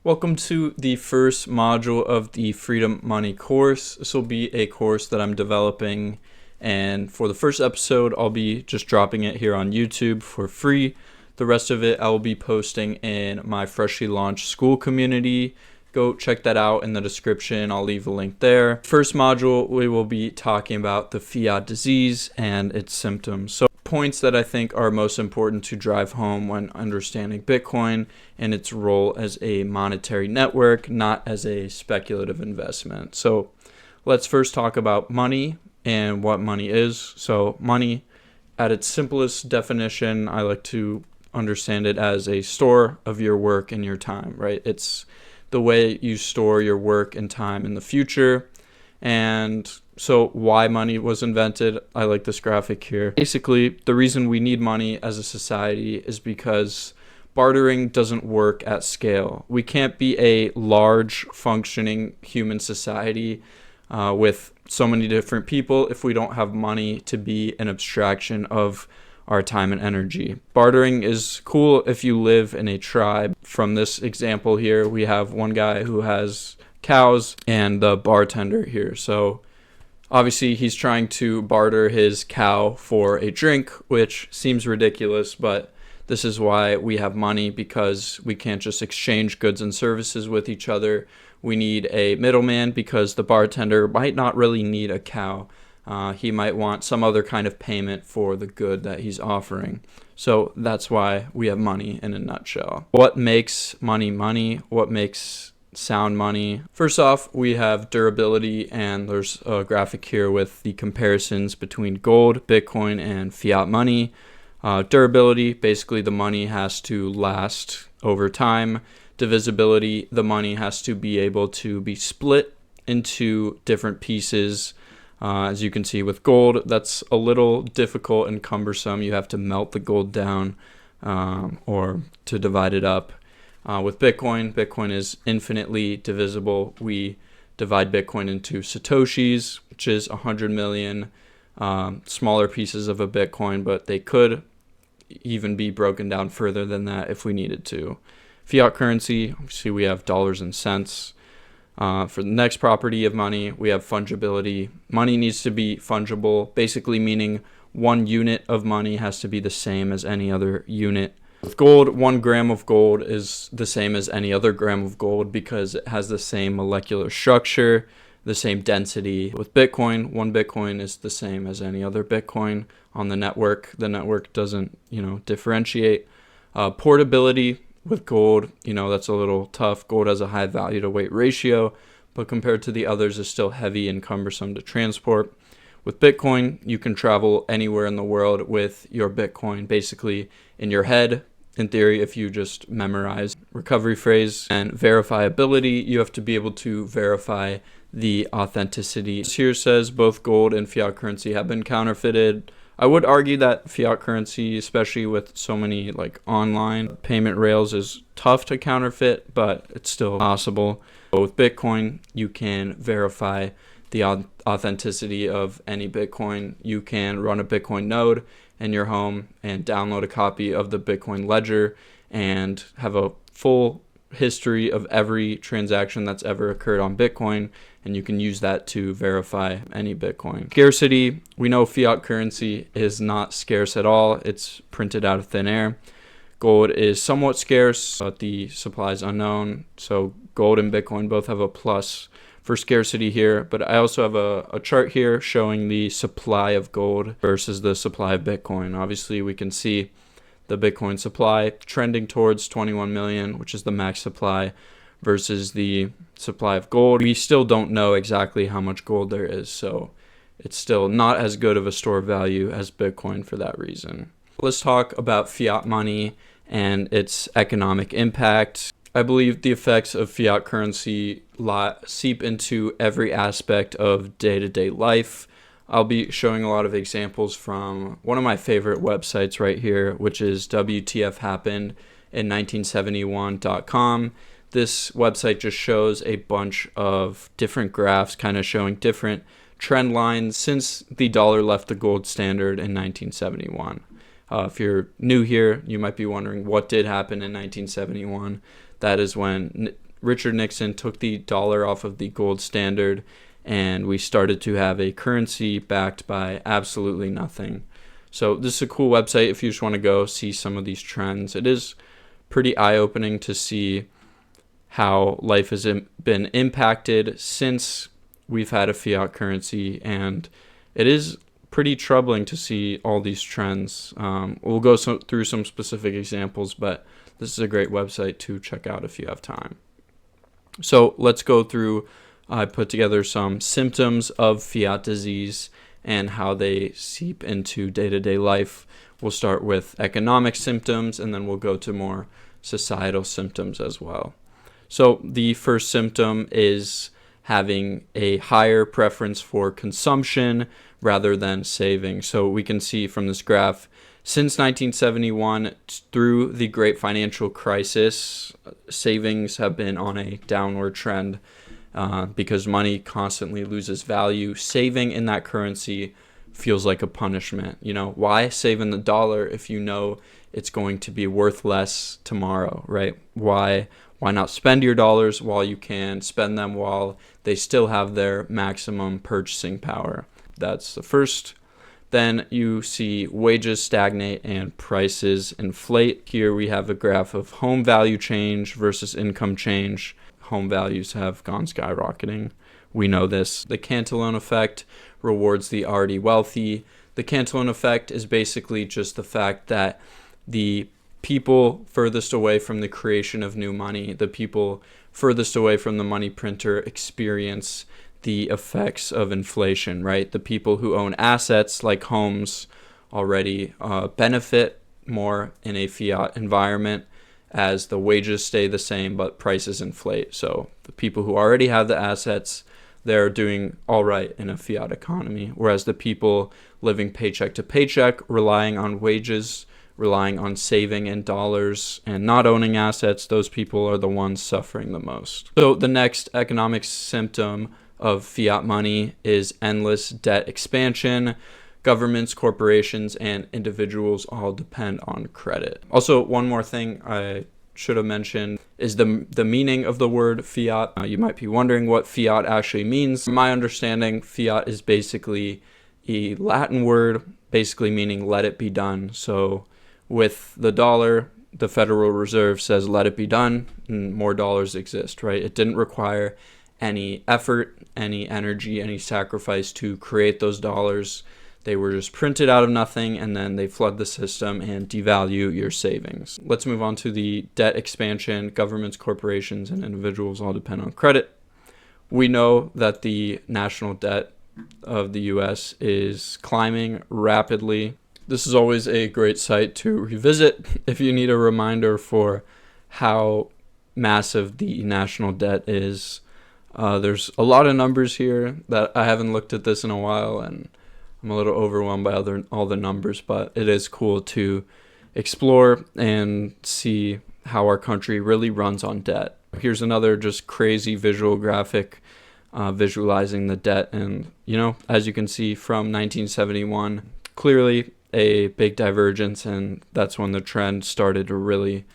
Welcome to the first module of the Freedom Money course. This will be a course that I'm developing, and for the first episode, I'll be just dropping it here on YouTube for free. The rest of it I will be posting in my freshly launched school community. Go check that out in the description. I'll leave a link there. First module, we will be talking about the Fiat disease and its symptoms. So points that I think are most important to drive home when understanding Bitcoin and its role as a monetary network, not as a speculative investment. So let's first talk about money and what money is. So money, at its simplest definition, I like to understand it as a store of your work and your time, right? It's the way you store your work and time in the future. And so why money was invented, I like this graphic here. Basically, the reason we need money as a society is because bartering doesn't work at scale. We can't be a large functioning human society with so many different people if we don't have money to be an abstraction of our time and energy. Bartering is cool if you live in a tribe. From this example here, we have one guy who has cows and the bartender here. So obviously he's trying to barter his cow for a drink, which seems ridiculous, but this is why we have money, because we can't just exchange goods and services with each other. We need a middleman because the bartender might not really need a cow. He might want some other kind of payment for the good that he's offering. So that's why we have money in a nutshell. What makes money money? What makes sound money? First off, we have durability, and there's a graphic here with the comparisons between gold, Bitcoin, and fiat money. Durability, basically the money has to last over time. Divisibility, the money has to be able to be split into different pieces. As you can see with gold, that's a little difficult and cumbersome. You have to melt the gold down or to divide it up. With Bitcoin is infinitely divisible. We divide Bitcoin into Satoshis, which is 100 million smaller pieces of a Bitcoin, but they could even be broken down further than that if we needed to. Fiat currency, obviously we have dollars and cents. For the next property of money, we have fungibility. Money needs to be fungible, basically meaning one unit of money has to be the same as any other unit. With gold, 1 gram of gold is the same as any other gram of gold because it has the same molecular structure, the same density. With Bitcoin, 1 Bitcoin is the same as any other Bitcoin on the network. The network doesn't, differentiate. Portability. With gold, that's a little tough. Gold has a high value to weight ratio, but compared to the others is still heavy and cumbersome to transport. With Bitcoin, you can travel anywhere in the world with your Bitcoin, basically in your head. In theory, if you just memorize recovery phrase. And verifiability, you have to be able to verify the authenticity. This here says both gold and fiat currency have been counterfeited. I would argue that fiat currency, especially with so many online payment rails, is tough to counterfeit, but it's still possible. But with Bitcoin, you can verify the authenticity of any Bitcoin. You can run a Bitcoin node in your home and download a copy of the Bitcoin ledger and have a full history of every transaction that's ever occurred on Bitcoin, and you can use that to verify any Bitcoin. Scarcity, we know fiat currency is not scarce at all. It's printed out of thin air. Gold is somewhat scarce, but the supply is unknown. So gold and Bitcoin both have a plus for scarcity here, but I also have a chart here showing the supply of gold versus the supply of Bitcoin. Obviously, we can see the Bitcoin supply trending towards 21 million, which is the max supply, versus the supply of gold. We still don't know exactly how much gold there is, so it's still not as good of a store of value as Bitcoin for that reason. Let's talk about fiat money and its economic impact. I believe the effects of fiat currency seep into every aspect of day-to-day life. I'll be showing a lot of examples from one of my favorite websites right here, which is WTFhappened1971.com. This website just shows a bunch of different graphs kind of showing different trend lines since the dollar left the gold standard in 1971. If you're new here, you might be wondering what did happen in 1971. That is when Richard Nixon took the dollar off of the gold standard, and we started to have a currency backed by absolutely nothing. So this is a cool website if you just want to go see some of these trends. It is pretty eye-opening to see how life has been impacted since we've had a fiat currency, and it is pretty troubling to see all these trends. We'll go through some specific examples, but this is a great website to check out if you have time. So let's go through. I put together some symptoms of fiat disease and how they seep into day-to-day life. We'll start with economic symptoms, and then we'll go to more societal symptoms as well. So the first symptom is having a higher preference for consumption rather than saving. So we can see from this graph, since 1971 through the great financial crisis, savings have been on a downward trend because money constantly loses value. Saving in that currency feels like a punishment. Why save in the dollar if you know it's going to be worth less tomorrow, right? Why not spend your dollars while you can, spend them while they still have their maximum purchasing power? That's the first. Then you see wages stagnate and prices inflate. Here we have a graph of home value change versus income change. Home values have gone skyrocketing. We know this. The Cantillon effect rewards the already wealthy. The Cantillon effect is basically just the fact that the people furthest away from the creation of new money, the people furthest away from the money printer, experience the effects of inflation, right? The people who own assets like homes already benefit more in a fiat environment as the wages stay the same but prices inflate. So the people who already have the assets, they're doing all right in a fiat economy, whereas the people living paycheck to paycheck, relying on wages, relying on saving in dollars and not owning assets, those people are the ones suffering the most. So the next economic symptom of fiat money is endless debt expansion. Governments, corporations, and individuals all depend on credit. Also, one more thing I should have mentioned is the meaning of the word fiat. You might be wondering what fiat actually means. From my understanding, fiat is basically a Latin word, basically meaning let it be done. So with the dollar, the Federal Reserve says let it be done, and more dollars exist, right? It didn't require any effort, any energy, any sacrifice to create those dollars. They were just printed out of nothing, and then they flood the system and devalue your savings. Let's move on to the debt expansion. Governments, corporations, and individuals all depend on credit. We know that the national debt of the U.S. is climbing rapidly. This is always a great site to revisit if you need a reminder for how massive the national debt is. There's a lot of numbers here that I haven't looked at this in a while, and I'm a little overwhelmed by all the numbers, but it is cool to explore and see how our country really runs on debt. Here's another just crazy visual graphic visualizing the debt. And, as you can see from 1971, clearly a big divergence, and that's when the trend started to really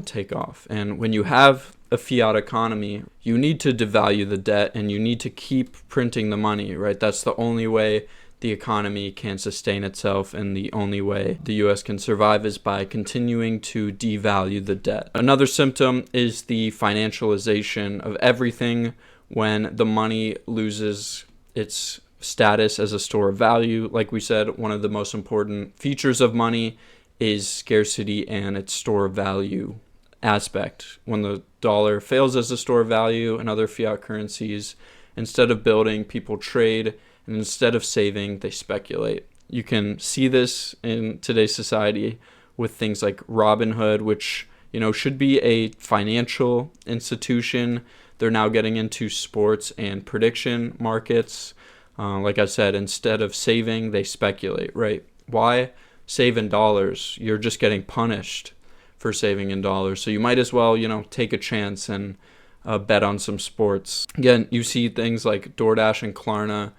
take off. And when you have a fiat economy, you need to devalue the debt and you need to keep printing the money, right? That's the only way the economy can sustain itself, and the only way the U.S. can survive is by continuing to devalue the debt. Another symptom is the financialization of everything. When the money loses its status as a store of value, like we said, one of the most important features of money is scarcity and its store of value aspect. When the dollar fails as a store of value and other fiat currencies, instead of building, people trade, and instead of saving, they speculate. You can see this in today's society with things like Robinhood, which should be a financial institution. They're now getting into sports and prediction markets. Like I said, instead of saving, they speculate, right? Why save in dollars? You're just getting punished for saving in dollars. So you might as well, take a chance and bet on some sports. Again, you see things like DoorDash and Klarna,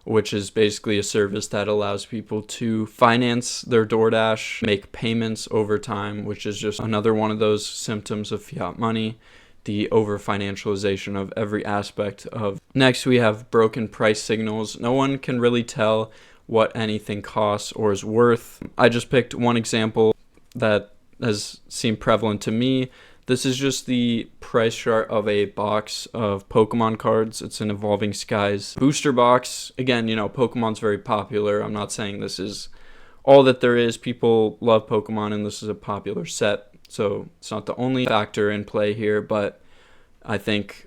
which is basically a service that allows people to finance their DoorDash, make payments over time, which is just another one of those symptoms of fiat money. the over-financialization of every aspect of. Next, we have broken price signals. No one can really tell what anything costs or is worth. I just picked one example that has seemed prevalent to me. This is just the price chart of a box of Pokemon cards. It's an Evolving Skies booster box. Again, Pokemon's very popular. I'm not saying this is all that there is. People love Pokemon, and this is a popular set. So it's not the only factor in play here, but I think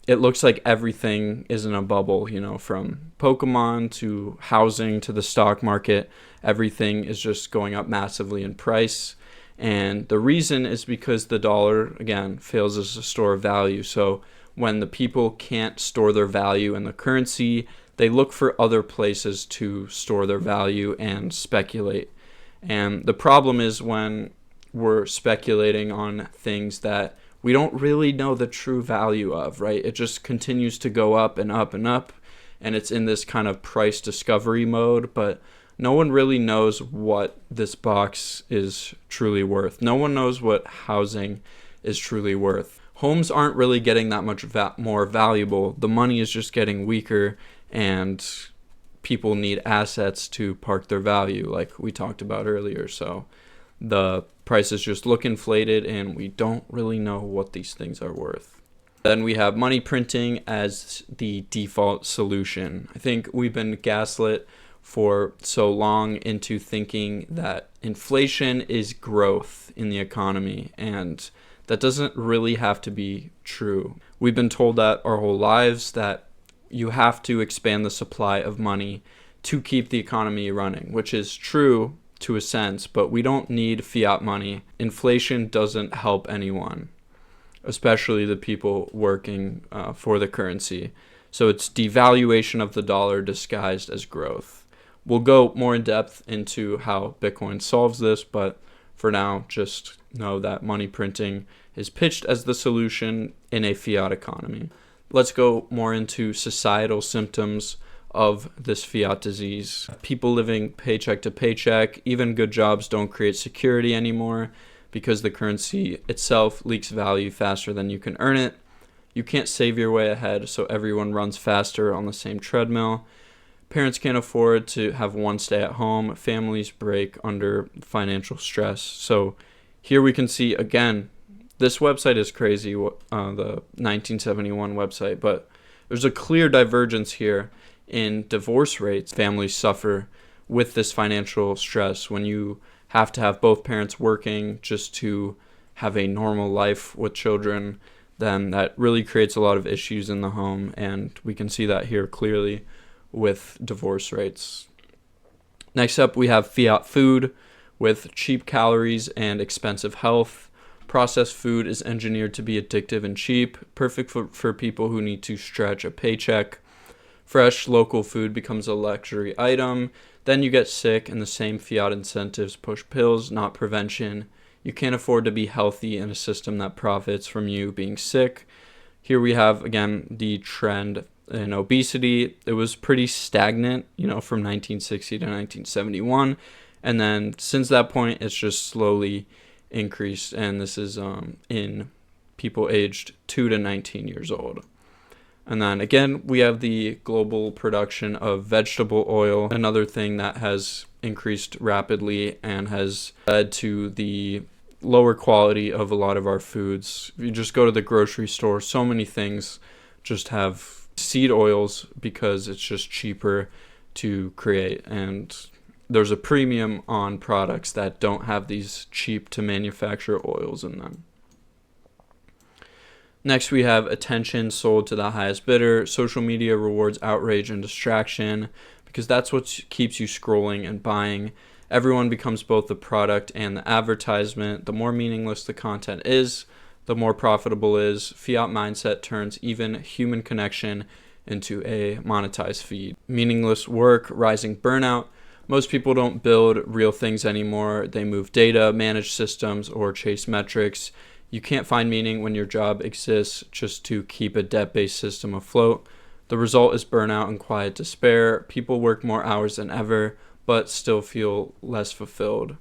it looks like everything is in a bubble, from Pokemon to housing to the stock market. Everything is just going up massively in price. And the reason is because the dollar, again, fails as a store of value. So when the people can't store their value in the currency, they look for other places to store their value and speculate. And the problem is when we're speculating on things that we don't really know the true value of, right? It just continues to go up and up and up, and it's in this kind of price discovery mode, but no one really knows what this box is truly worth. No one knows what housing is truly worth. Homes aren't really getting that much more valuable. The money is just getting weaker, and people need assets to park their value, like we talked about earlier. So the prices just look inflated, and we don't really know what these things are worth. Then we have money printing as the default solution. I think we've been gaslit for so long into thinking that inflation is growth in the economy, and that doesn't really have to be true. We've been told that our whole lives, that you have to expand the supply of money to keep the economy running, which is true to a sense, but we don't need fiat money. Inflation doesn't help anyone, especially the people working for the currency. So it's devaluation of the dollar disguised as growth. We'll go more in depth into how Bitcoin solves this, but for now, just know that money printing is pitched as the solution in a fiat economy. Let's go more into societal symptoms of this fiat disease. People living paycheck to paycheck, even good jobs don't create security anymore because the currency itself leaks value faster than you can earn it. You can't save your way ahead, so everyone runs faster on the same treadmill. Parents can't afford to have one stay at home. Families break under financial stress. So here we can see, again, this website is crazy, the 1971 website, but there's a clear divergence here in divorce rates. Families suffer with this financial stress when you have to have both parents working just to have a normal life with children. Then that really creates a lot of issues in the home, and we can see that here clearly with divorce rates. Next up, we have fiat food with cheap calories and expensive health. Processed food is engineered to be addictive and cheap, perfect for people who need to stretch a paycheck. Fresh, local food becomes a luxury item. Then you get sick, and the same fiat incentives push pills, not prevention. You can't afford to be healthy in a system that profits from you being sick. Here we have, again, the trend in obesity. It was pretty stagnant, from 1960 to 1971. And then since that point, it's just slowly increased. And this is in people aged 2 to 19 years old. And then again, we have the global production of vegetable oil, another thing that has increased rapidly and has led to the lower quality of a lot of our foods. If you just go to the grocery store, so many things just have seed oils because it's just cheaper to create. And there's a premium on products that don't have these cheap to manufacture oils in them. Next, we have attention sold to the highest bidder. Social media rewards outrage and distraction because that's what keeps you scrolling and buying. Everyone becomes both the product and the advertisement. The more meaningless the content is, the more profitable it is. Fiat mindset turns even human connection into a monetized feed. Meaningless work, rising burnout. Most people don't build real things anymore. They move data, manage systems, or chase metrics. You can't find meaning when your job exists just to keep a debt-based system afloat. The result is burnout and quiet despair. People work more hours than ever, but still feel less fulfilled.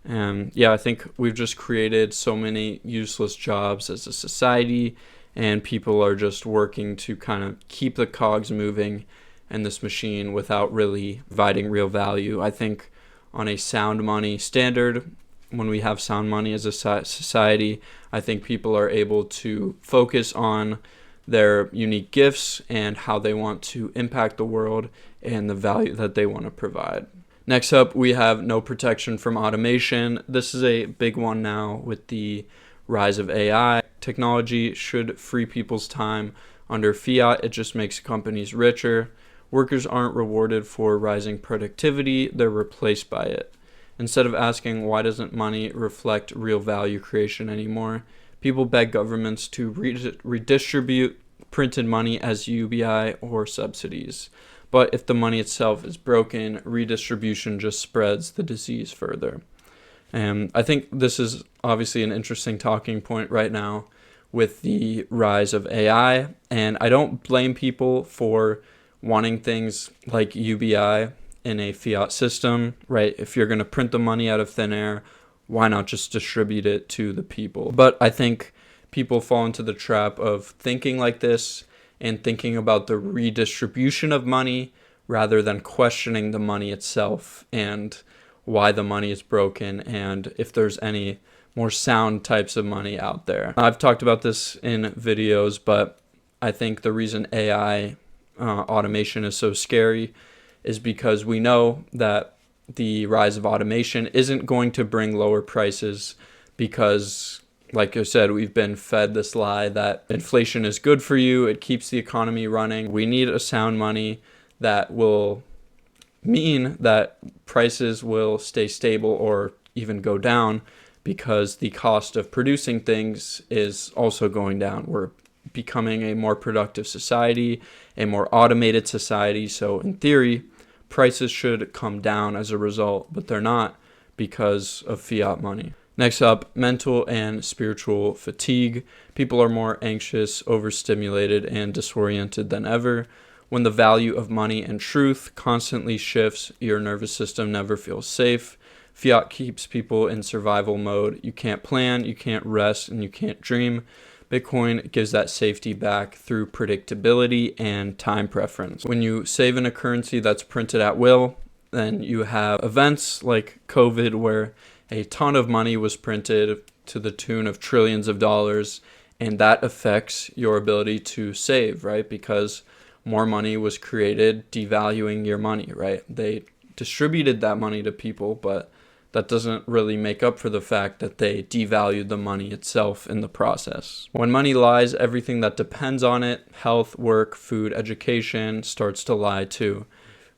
And yeah, I think we've just created so many useless jobs as a society, and people are just working to kind of keep the cogs moving in this machine without really providing real value. I think on a sound money standard, when we have sound money as a society, I think people are able to focus on their unique gifts and how they want to impact the world and the value that they want to provide. Next up, we have no protection from automation. This is a big one now with the rise of AI. Technology should free people's time. Under Fiat, it just makes companies richer. Workers aren't rewarded for rising productivity, they're replaced by it. Instead of asking why doesn't money reflect real value creation anymore, people beg governments to redistribute printed money as UBI or subsidies. But if the money itself is broken, redistribution just spreads the disease further. And I think this is obviously an interesting talking point right now with the rise of AI. And I don't blame people for wanting things like UBI in a fiat system, right? If you're going to print the money out of thin air, why not just distribute it to the people? But I think people fall into the trap of thinking like this and thinking about the redistribution of money rather than questioning the money itself and why the money is broken and if there's any more sound types of money out there. I've talked about this in videos, but I think the reason AI automation is so scary is because we know that the rise of automation isn't going to bring lower prices because, like I said, we've been fed this lie that inflation is good for you. It keeps the economy running. We need a sound money that will mean that prices will stay stable or even go down because the cost of producing things is also going down. We're becoming a more productive society, a more automated society. So in theory, prices should come down as a result, but they're not because of fiat money. Next up, mental and spiritual fatigue. People are more anxious, overstimulated, and disoriented than ever. When the value of money and truth constantly shifts, your nervous system never feels safe. Fiat keeps people in survival mode. You can't plan, you can't rest, and you can't dream. Bitcoin gives that safety back through predictability and time preference. When you save in a currency that's printed at will, then you have events like COVID where a ton of money was printed to the tune of trillions of dollars, and that affects your ability to save, right? Because more money was created, devaluing your money, right? They distributed that money to people, but that doesn't really make up for the fact that they devalued the money itself in the process. When money lies, everything that depends on it, health, work, food, education, starts to lie too.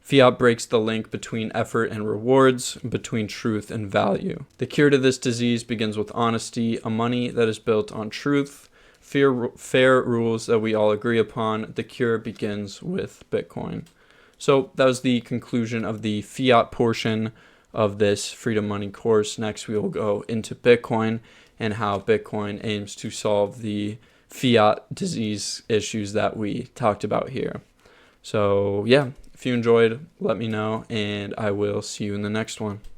Fiat breaks the link between effort and rewards, between truth and value. The cure to this disease begins with honesty, a money that is built on truth, fair rules that we all agree upon. The cure begins with Bitcoin. So that was the conclusion of the fiat portion of this Freedom Money course. Next, we will go into Bitcoin and how Bitcoin aims to solve the fiat disease issues that we talked about here. So yeah, if you enjoyed, let me know, and I will see you in the next one.